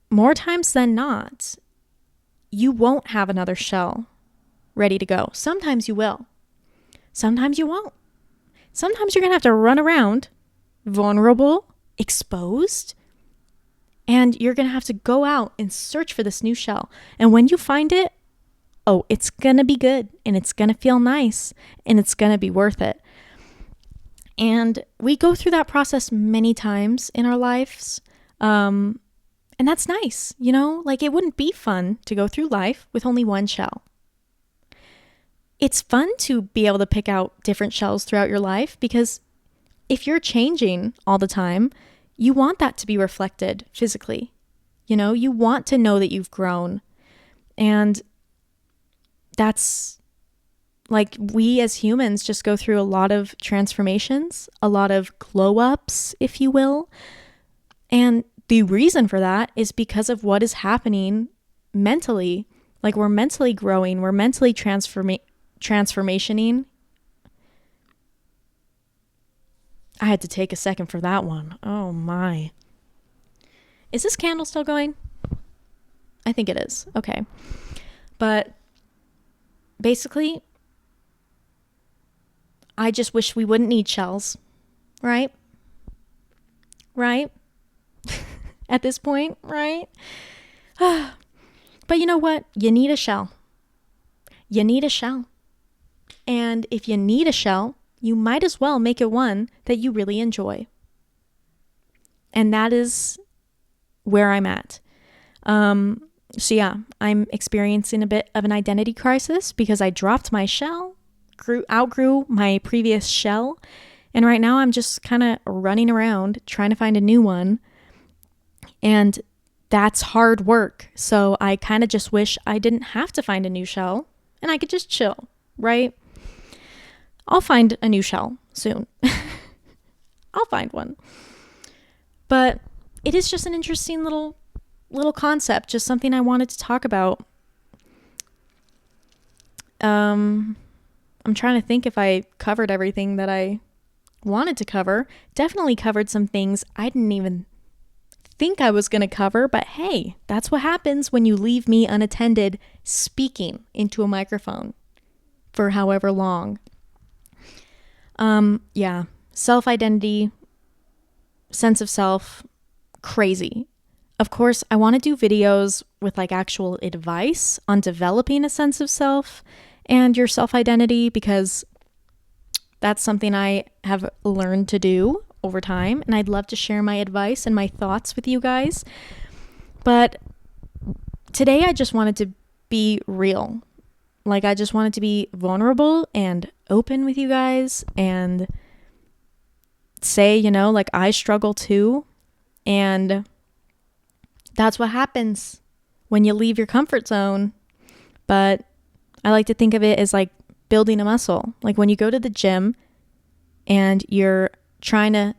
more times than not, you won't have another shell ready to go. Sometimes you will. Sometimes you won't. Sometimes you're going to have to run around vulnerable, exposed, and you're going to have to go out and search for this new shell. And when you find it, oh, it's going to be good and it's going to feel nice and it's going to be worth it. And we go through that process many times in our lives. And that's nice, you know? Like, it wouldn't be fun to go through life with only one shell. It's fun to be able to pick out different shells throughout your life, because if you're changing all the time, you want that to be reflected physically. You know, you want to know that you've grown. And that's like, we as humans just go through a lot of transformations, a lot of glow ups, if you will. And the reason for that is because of what is happening mentally. Like, we're mentally growing, we're mentally transformationing. I had to take a second for that one. Oh my. Is this candle still going? I think it is. Okay. But basically, I just wish we wouldn't need shells, right? Right? At this point, right? But you know what? You need a shell. You need a shell. And if you need a shell, you might as well make it one that you really enjoy. And that is where I'm at. So yeah, I'm experiencing a bit of an identity crisis because I dropped my shell, outgrew my previous shell, and right now I'm just kind of running around trying to find a new one. And that's hard work. So I kind of just wish I didn't have to find a new shell and I could just chill, right? I'll find a new shell soon. I'll find one. But it is just an interesting little concept, just something I wanted to talk about. I'm trying to think if I covered everything that I wanted to cover. Definitely covered some things I didn't even think I was going to cover, but hey, that's what happens when you leave me unattended speaking into a microphone for however long. Yeah, self-identity, sense of self, crazy. Of course, I want to do videos with like actual advice on developing a sense of self and your self-identity, because that's something I have learned to do over time, and I'd love to share my advice and my thoughts with you guys. But today I just wanted to be real. Like, I just wanted to be vulnerable and open with you guys and say, you know, like, I struggle too. And that's what happens when you leave your comfort zone. But I like to think of it as like building a muscle. Like, when you go to the gym and you're trying to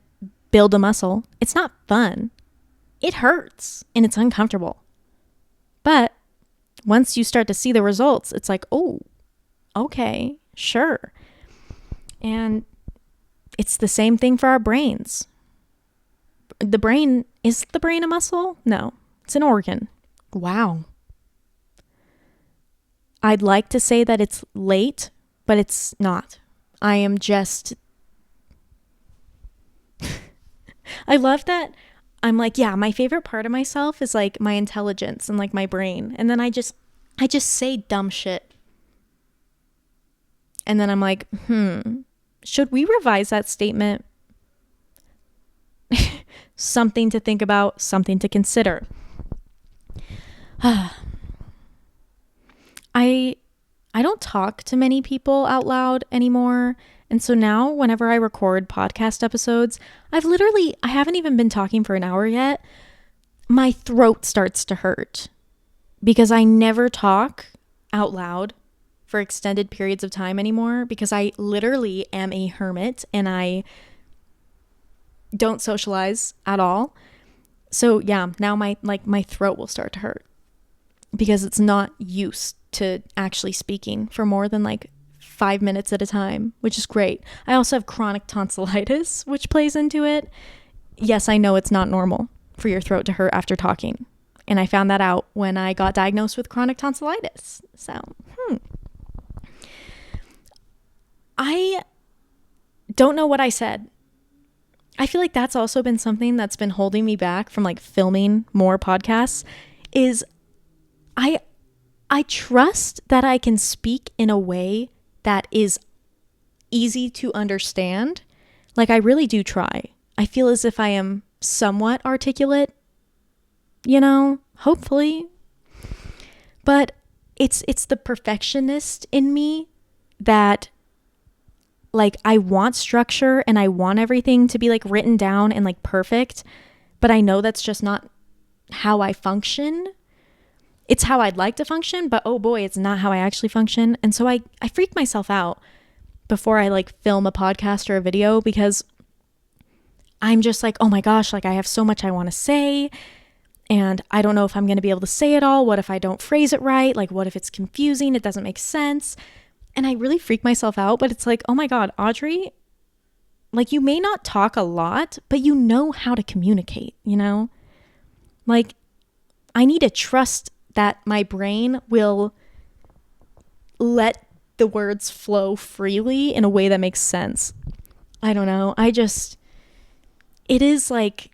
build a muscle, it's not fun. It hurts and it's uncomfortable. But once you start to see the results, it's like, oh, okay, sure. And it's the same thing for our brains. Is the brain a muscle? No, it's an organ. Wow. I'd like to say that it's late, but it's not. I am just... I love that I'm like, yeah, my favorite part of myself is like my intelligence and like my brain. And then I just say dumb shit. And then I'm like, should we revise that statement? Something to think about, something to consider. I don't talk to many people out loud anymore. And so now whenever I record podcast episodes, I haven't even been talking for an hour yet. My throat starts to hurt because I never talk out loud for extended periods of time anymore, because I literally am a hermit and I don't socialize at all. So yeah, now my throat will start to hurt because it's not used to actually speaking for more than like 5 minutes at a time, which is great. I also have chronic tonsillitis, which plays into it. Yes, I know it's not normal for your throat to hurt after talking. And I found that out when I got diagnosed with chronic tonsillitis. So, I don't know what I said. I feel like that's also been something that's been holding me back from like filming more podcasts is I trust that I can speak in a way that is easy to understand. Like I really do try. I feel as if I am somewhat articulate, hopefully. But it's the perfectionist in me that like I want structure and I want everything to be like written down and like perfect, but I know that's just not how I function. It's how I'd like to function, but oh boy, it's not how I actually function. And so I freak myself out before I like film a podcast or a video because I'm just like, oh my gosh, like I have so much I want to say and I don't know if I'm going to be able to say it all. What if I don't phrase it right? Like what if it's confusing? It doesn't make sense. And I really freak myself out, but it's like, oh my God, Audrey, like you may not talk a lot, but you know how to communicate, Like I need to trust that my brain will let the words flow freely in a way that makes sense. I don't know. It is like,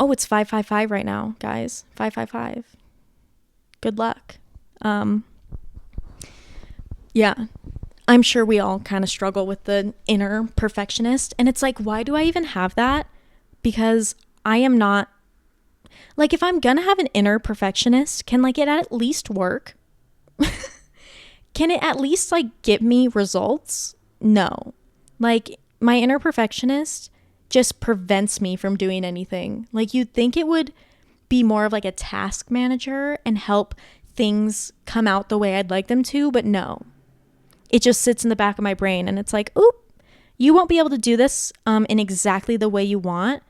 oh, it's 555 right now, guys. 555. Good luck. Yeah. I'm sure we all kind of struggle with the inner perfectionist. And it's like, why do I even have that? Because I am not, like, if I'm gonna have an inner perfectionist, can like it at least work? Can it at least like give me results? No. Like my inner perfectionist just prevents me from doing anything. Like you'd think it would be more of like a task manager and help things come out the way I'd like them to, but no. It just sits in the back of my brain and it's like, oop, you won't be able to do this in exactly the way you want.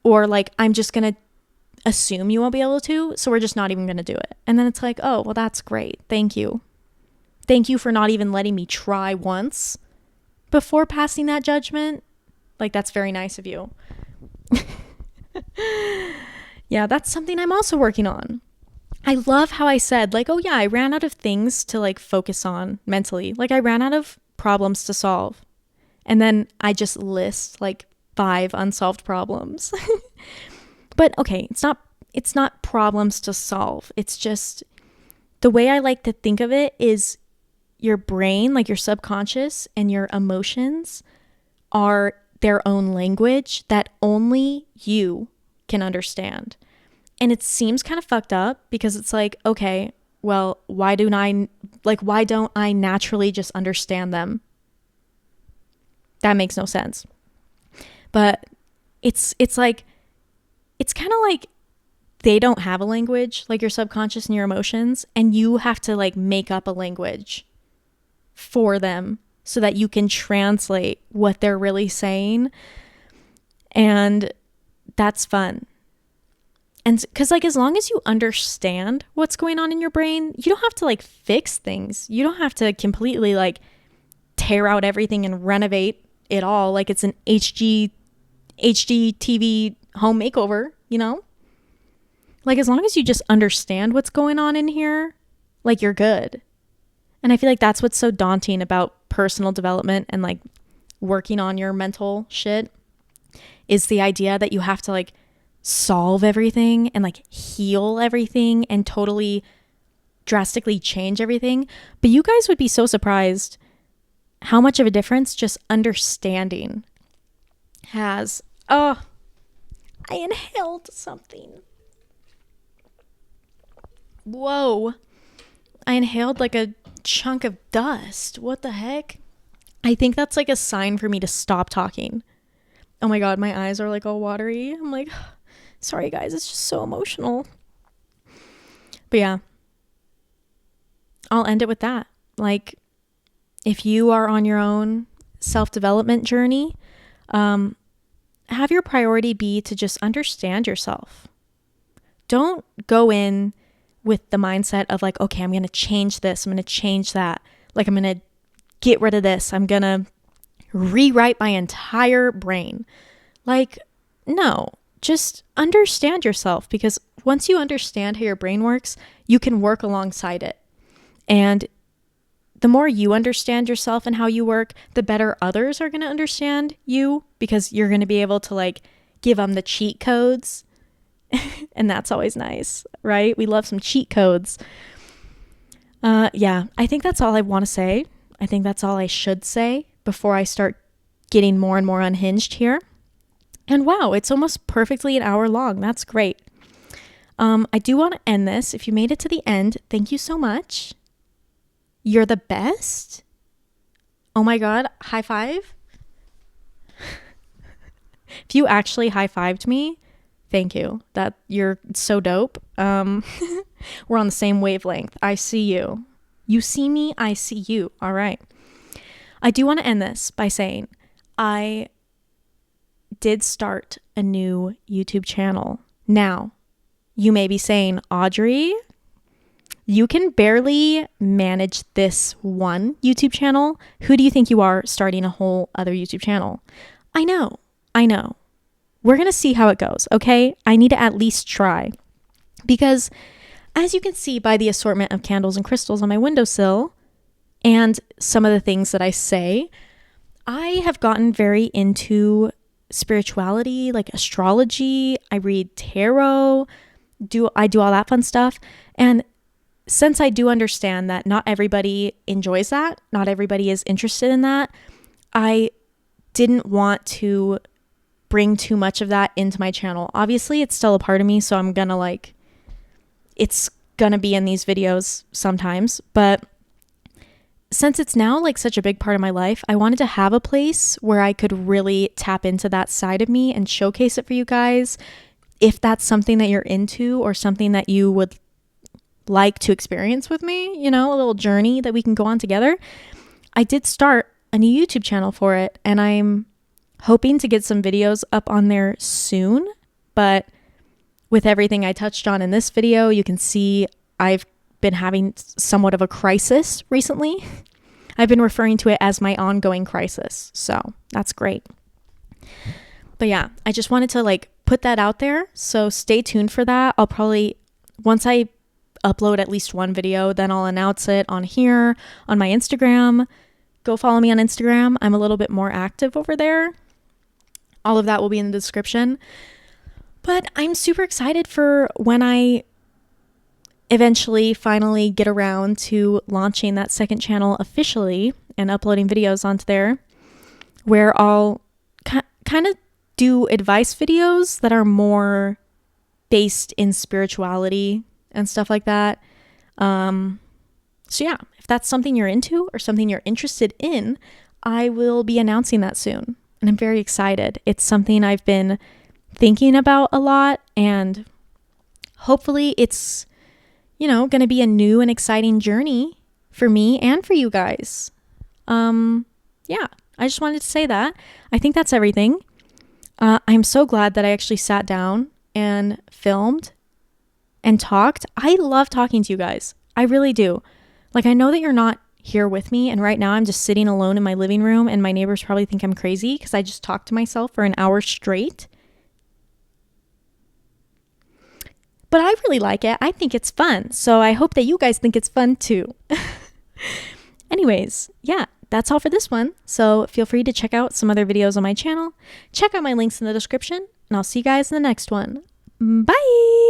Or like, I'm just going to assume you won't be able to, so we're just not even going to do it. And then it's like, oh, well, that's great. Thank you. Thank you for not even letting me try once before passing that judgment. Like, that's very nice of you. Yeah, that's something I'm also working on. I love how I said, like, oh yeah, I ran out of things to like focus on mentally. Like I ran out of problems to solve. And then I just list like 5 unsolved problems. But okay, it's not problems to solve. It's just the way I like to think of it is your brain, like your subconscious and your emotions are their own language that only you can understand. And it seems kind of fucked up because it's like, okay, well, why don't I naturally just understand them? That makes no sense. But it's like, it's kind of like they don't have a language, like your subconscious and your emotions, and you have to like make up a language for them so that you can translate what they're really saying. And that's fun. And because like as long as you understand what's going on in your brain, you don't have to like fix things. You don't have to completely like tear out everything and renovate it all like it's an HD TV home makeover, Like as long as you just understand what's going on in here, like you're good. And I feel like that's what's so daunting about personal development and like working on your mental shit is the idea that you have to like solve everything and like heal everything and totally drastically change everything. But you guys would be so surprised how much of a difference just understanding has. Oh, I inhaled something. Whoa. I inhaled like a chunk of dust. What the heck? I think that's like a sign for me to stop talking. Oh my God, my eyes are like all watery. I'm like, sorry guys, it's just so emotional. But yeah, I'll end it with that. Like, if you are on your own self-development journey, have your priority be to just understand yourself. Don't go in with the mindset of like, okay, I'm going to change this. I'm going to change that. Like, I'm going to get rid of this. I'm going to rewrite my entire brain. Like, no, just understand yourself, because once you understand how your brain works, you can work alongside it. And the more you understand yourself and how you work, the better others are going to understand you, because you're going to be able to like give them the cheat codes. And that's always nice, right? We love some cheat codes. Yeah, I think that's all I want to say. I think that's all I should say before I start getting more and more unhinged here. And wow, it's almost perfectly an hour long. That's great. I do want to end this. If you made it to the end, thank you so much. You're the best. Oh my God, high five. If you actually high fived me, thank you. That you're so dope. We're on the same wavelength. I see you. You see me, I see you. All right. I do want to end this by saying I did start a new YouTube channel. Now, you may be saying, Audrey, you can barely manage this one YouTube channel. Who do you think you are starting a whole other YouTube channel? I know. We're going to see how it goes, okay? I need to at least try. Because as you can see by the assortment of candles and crystals on my windowsill and some of the things that I say, I have gotten very into spirituality, like astrology. I read tarot, I do all that fun stuff. And since I do understand that not everybody enjoys that, not everybody is interested in that, I didn't want to bring too much of that into my channel. Obviously, it's still a part of me, so I'm gonna it's gonna be in these videos sometimes, but since it's now like such a big part of my life, I wanted to have a place where I could really tap into that side of me and showcase it for you guys. If that's something that you're into or something that you would like to experience with me, a little journey that we can go on together. I did start a new YouTube channel for it, and I'm hoping to get some videos up on there soon. But with everything I touched on in this video, you can see I've been having somewhat of a crisis recently. I've been referring to it as my ongoing crisis. So that's great. But yeah, I just wanted to put that out there. So stay tuned for that. I'll probably, once I upload at least one video, then I'll announce it on here, on my Instagram. Go follow me on Instagram. I'm a little bit more active over there. All of that will be in the description. But I'm super excited for when I eventually finally get around to launching that second channel officially and uploading videos onto there, where I'll kind of do advice videos that are more based in spirituality and stuff like that. So yeah, if that's something you're into or something you're interested in, I will be announcing that soon. And I'm very excited. It's something I've been thinking about a lot, and hopefully it's, going to be a new and exciting journey for me and for you guys. Yeah, I just wanted to say that. I think that's everything. I'm so glad that I actually sat down and filmed and talked. I love talking to you guys. I really do. I know that you're not here with me, and right now I'm just sitting alone in my living room, and my neighbors probably think I'm crazy because I just talked to myself for an hour straight. But I really like it. I think it's fun. So I hope that you guys think it's fun too. Anyways, yeah, that's all for this one. So feel free to check out some other videos on my channel. Check out my links in the description, and I'll see you guys in the next one. Bye!